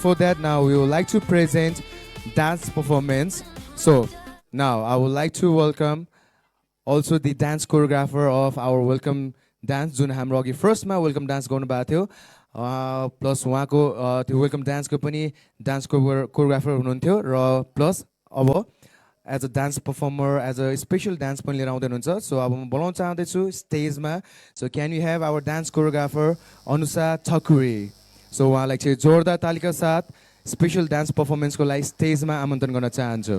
For that, now we would like to present dance performance. So now I would like to welcome also the dance choreographer of our welcome dance जुन हाम्रो अघि फर्स्टमा welcome dance गर्नुभएको थियो plus उहाँको त्यो welcome डान्सको पनि dance choreographer हुनुहुन्थ्यो र प्लस अब as a dance performer as a special dance पनि लिएर आउँदै हुनुहुन्छ सो अब म बोलाउन चाहँदैछु स्टेजमा so can you have our dance choreographer Anusha Thakuri so उहाँलाई चाहिँ जोरदार तालिका साथ स्पेसल डान्स पर्फर्मेन्सको लागि स्टेजमा आमन्त्रण गर्न चाहन्छु